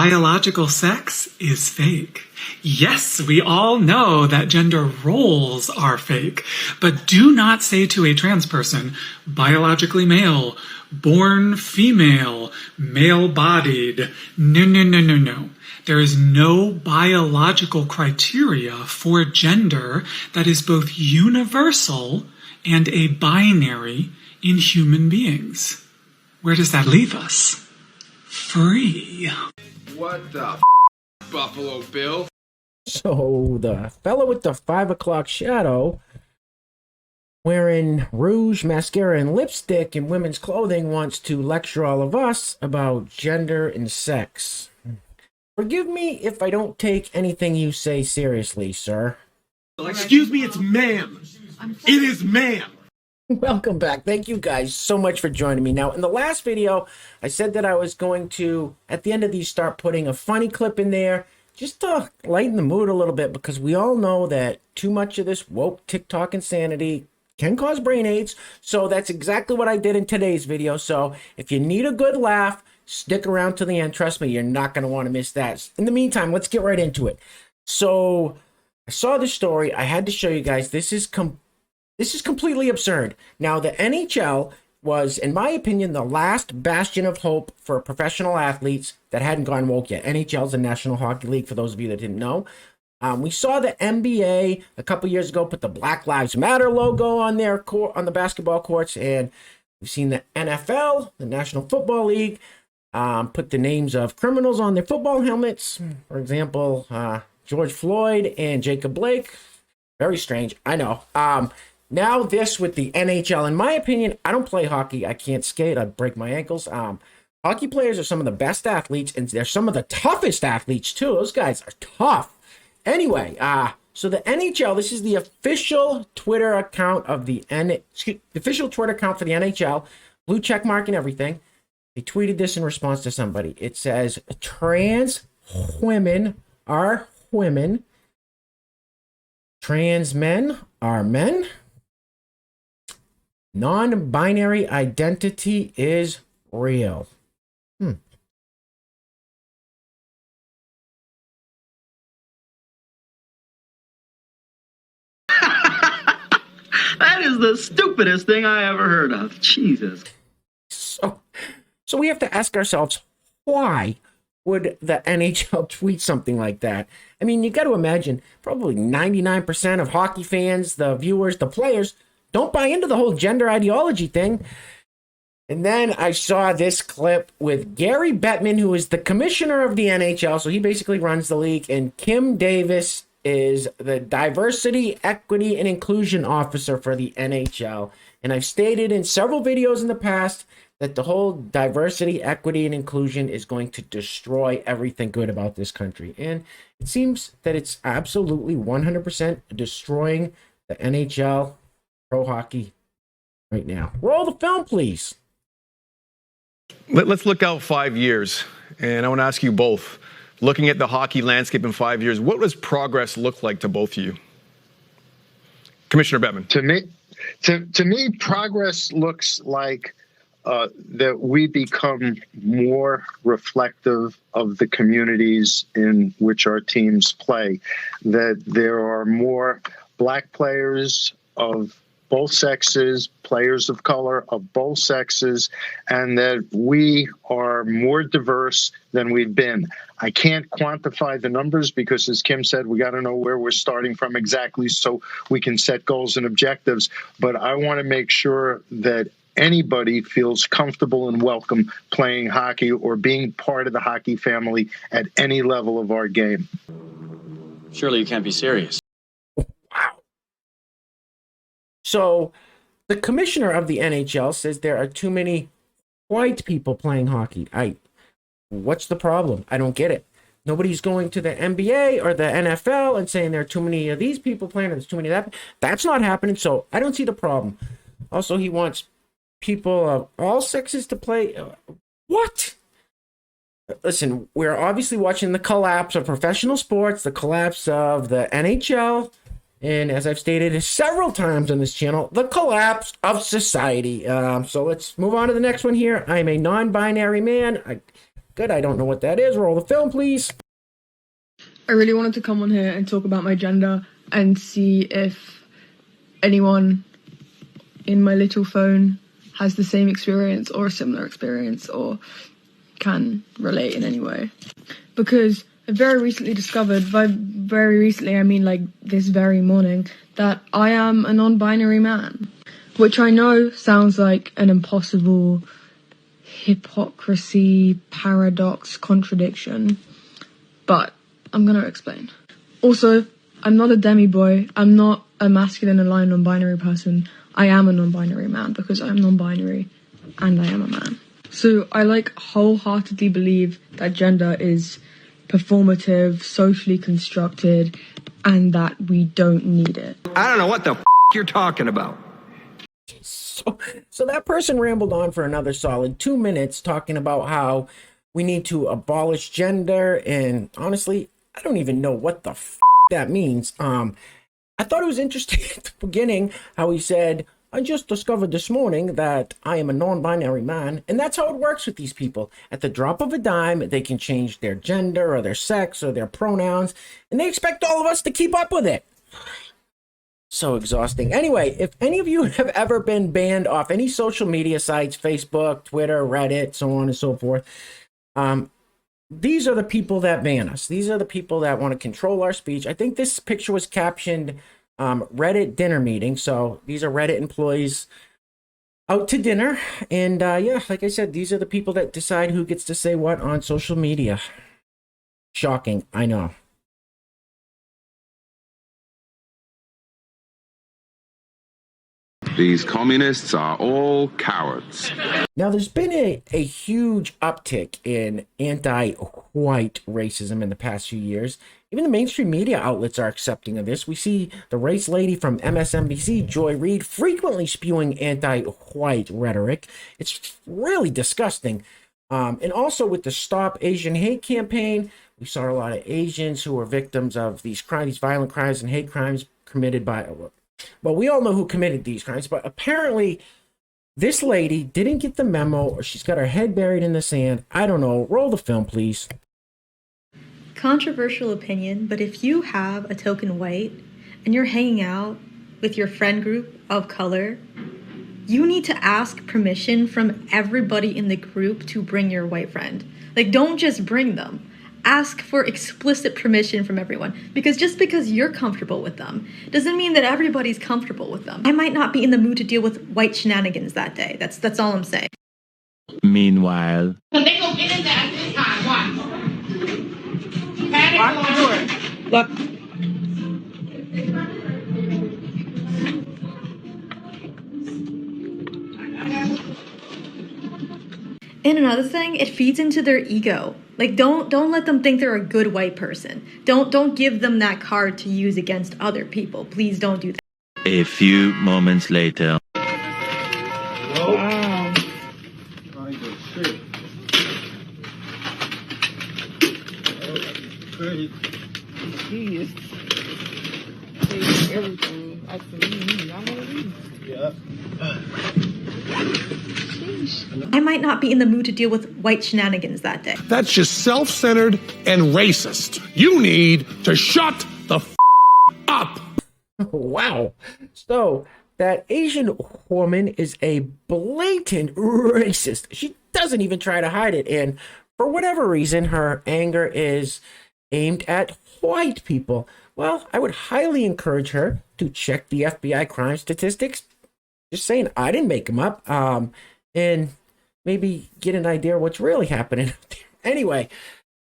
Biological sex is fake. Yes, we all know that gender roles are fake, but do not say to a trans person, biologically male, born female, male-bodied. No, no, no, no, no. There is no biological criteria for gender that is both universal and a binary in human beings. Where does that leave us? Free. What the Buffalo Bill? So the fellow with the 5 o'clock shadow wearing rouge, mascara, and lipstick in women's clothing wants to lecture all of us about gender and sex. Forgive me if I don't take anything you say seriously, sir. Excuse me, it's ma'am. It is ma'am. Welcome back. Thank you guys so much for joining me. Now, in the last video, I said that I was going to, at the end of these, start putting a funny clip in there just to lighten the mood a little bit, because we all know that too much of this woke TikTok insanity can cause brain aids. So that's exactly what I did in today's video. So if you need a good laugh, stick around to the end. Trust me, you're not going to want to miss that. In the meantime, let's get right into it. So I saw this story. I had to show you guys. This is completely absurd. Now, the NHL was, in my opinion, the last bastion of hope for professional athletes that hadn't gone woke yet. NHL is the National Hockey League, for those of you that didn't know. We saw the NBA a couple years ago put the Black Lives Matter logo on their court, on the basketball courts, and we've seen the NFL, the National Football League, put the names of criminals on their football helmets. For example, George Floyd and Jacob Blake. Very strange, I know. Now this with the NHL. In my opinion, I don't play hockey. I can't skate. I'd break my ankles. Hockey players are some of the best athletes, and they're some of the toughest athletes too. Those guys are tough. Anyway, so the NHL, this is the official Twitter account of the official Twitter account for the NHL, blue check mark and everything. They tweeted this in response to somebody. It says, trans women are women. Trans men are men. Non-binary identity is real. That is the stupidest thing I ever heard of. Jesus. So we have to ask ourselves, why would the NHL tweet something like that? I mean, you got to imagine probably 99% of hockey fans, the viewers, the players, don't buy into the whole gender ideology thing. And then I saw this clip with Gary Bettman, who is the commissioner of the NHL. So he basically runs the league. And Kim Davis is the diversity, equity, and inclusion officer for the NHL. And I've stated in several videos in the past that the whole diversity, equity, and inclusion is going to destroy everything good about this country. And it seems that it's absolutely 100% destroying the NHL, pro hockey right now. Roll the film, please. Let's look out 5 years, and I want to ask you both, looking at the hockey landscape in 5 years, what does progress look like to both of you? Commissioner Bettman. To me, progress looks like that we become more reflective of the communities in which our teams play, that there are more Black players of both sexes, players of color of both sexes, and that we are more diverse than we've been. I can't quantify the numbers because, as Kim said, we got to know where we're starting from exactly so we can set goals and objectives. But I want to make sure that anybody feels comfortable and welcome playing hockey or being part of the hockey family at any level of our game. Surely you can't be serious. So the commissioner of the NHL says there are too many white people playing hockey. What's the problem? I don't get it. Nobody's going to the NBA or the NFL and saying there are too many of these people playing or there's too many of that. That's not happening, so I don't see the problem. Also, he wants people of all sexes to play. What? Listen, we're obviously watching the collapse of professional sports, the collapse of the NHL, and as I've stated several times on this channel, the collapse of society. So let's move on to the next one here. I'm a non-binary man. good. I don't know what that is. Roll the film, please. I really wanted to come on here and talk about my gender and see if anyone in my little phone has the same experience or a similar experience or can relate in any way. Because I very recently discovered, by very recently I mean like this very morning, that I am a non-binary man. Which I know sounds like an impossible hypocrisy, paradox, contradiction. But I'm gonna explain. Also, I'm not a demi-boy. I'm not a masculine aligned non-binary person. I am a non-binary man because I'm non-binary and I am a man. So I like wholeheartedly believe that gender is performative, socially constructed, and that we don't need it. I don't know what the you're talking about. So that person rambled on for another solid 2 minutes talking about how we need to abolish gender, and honestly, I don't even know what the that means. I thought it was interesting at the beginning how he said, I just discovered this morning that I am a non-binary man, and that's how it works with these people. At the drop of a dime, they can change their gender or their sex or their pronouns, and they expect all of us to keep up with it. So exhausting. Anyway, if any of you have ever been banned off any social media sites, Facebook, Twitter, Reddit, so on and so forth, these are the people that ban us. These are the people that want to control our speech. I think this picture was captioned Reddit dinner meeting. So these are Reddit employees out to dinner. And yeah, like I said, these are the people that decide who gets to say what on social media. Shocking, I know. These communists are all cowards. Now, there's been a huge uptick in anti-white racism in the past few years. Even the mainstream media outlets are accepting of this. We see the race lady from MSNBC, Joy Reid, frequently spewing anti-white rhetoric. It's really disgusting. And also with the Stop Asian Hate campaign, we saw a lot of Asians who were victims of these crimes, these violent crimes and hate crimes committed by... Well, we all know who committed these crimes, but apparently this lady didn't get the memo, or she's got her head buried in the sand. I don't know. Roll the film, please. Controversial opinion, but if you have a token white and you're hanging out with your friend group of color, you need to ask permission from everybody in the group to bring your white friend. Like, don't just bring them. Ask for explicit permission from everyone, because just because you're comfortable with them doesn't mean that everybody's comfortable with them. I might not be in the mood to deal with white shenanigans that day. That's all I'm saying. Meanwhile, they go get in there at this time. Watch. Lock the door. Look. And another thing, it feeds into their ego. Like, don't let them think they're a good white person. Don't give them that card to use against other people. Please don't do that. A few moments later. Wow. He is everything. I I might not be in the mood to deal with white shenanigans that day. That's just self-centered and racist. You need to shut the up. Wow. So that Asian woman is a blatant racist. She doesn't even try to hide it. And for whatever reason, her anger is aimed at white people. Well, I would highly encourage her to check the FBI crime statistics. Just saying, I didn't make them up. And maybe get an idea of what's really happening out there. Anyway,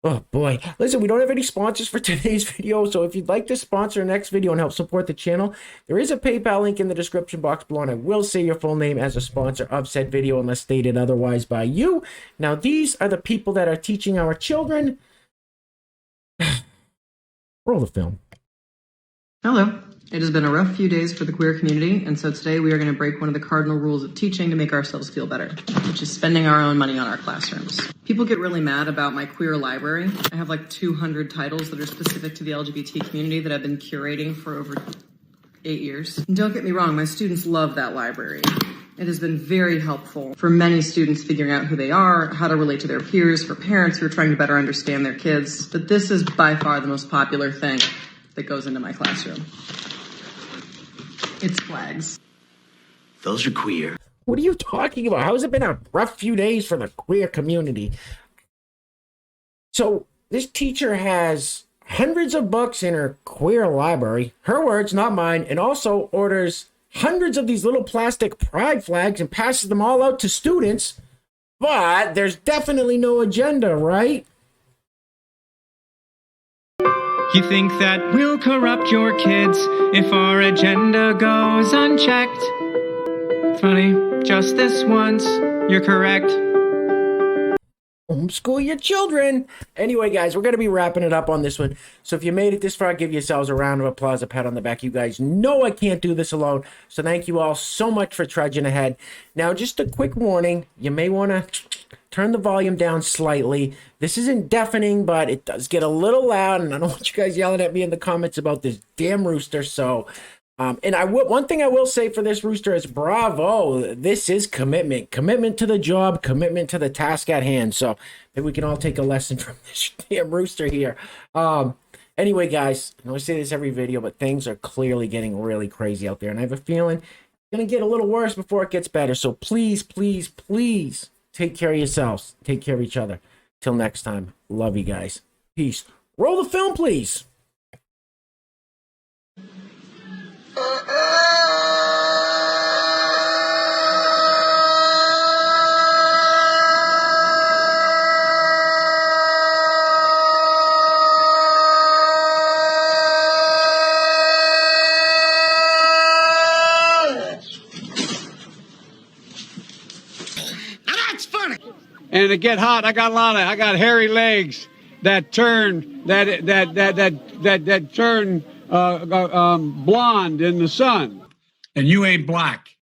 oh boy. Listen, we don't have any sponsors for today's video, so if you'd like to sponsor next video and help support the channel, there is a PayPal link in the description box below, and I will say your full name as a sponsor of said video unless stated otherwise by you. Now, these are the people that are teaching our children. Roll the film. Hello. It has been a rough few days for the queer community, and so today we are going to break one of the cardinal rules of teaching to make ourselves feel better, which is spending our own money on our classrooms. People get really mad about my queer library. I have like 200 titles that are specific to the LGBT community that I've been curating for over 8 years. And don't get me wrong, my students love that library. It has been very helpful for many students figuring out who they are, how to relate to their peers, for parents who are trying to better understand their kids. But this is by far the most popular thing that goes into my classroom. It's flags. Those are queer. What are you talking about? How has it been a rough few days for the queer community? So this teacher has hundreds of books in her queer library, her words, not mine, and also orders hundreds of these little plastic pride flags and passes them all out to students. But there's definitely no agenda, right? You think that we'll corrupt your kids if our agenda goes unchecked? Funny, just this once, you're correct. Homeschool your children. Anyway, guys, we're going to be wrapping it up on this one. So if you made it this far, give yourselves a round of applause, a pat on the back. You guys know I can't do this alone. So thank you all so much for trudging ahead. Now, just a quick warning. You may want to turn the volume down slightly. This isn't deafening, but it does get a little loud. And I don't want you guys yelling at me in the comments about this damn rooster. So and one thing I will say for this rooster is bravo. This is commitment to the job, commitment to the task at hand. So maybe we can all take a lesson from this damn rooster here. Anyway, guys, I know I say this every video, but things are clearly getting really crazy out there. And I have a feeling it's going to get a little worse before it gets better. So please, please, please take care of yourselves. Take care of each other. Till next time, love you guys. Peace. Roll the film, please. And to get hot, I got hairy legs that turn turn blonde in the sun. And you ain't black.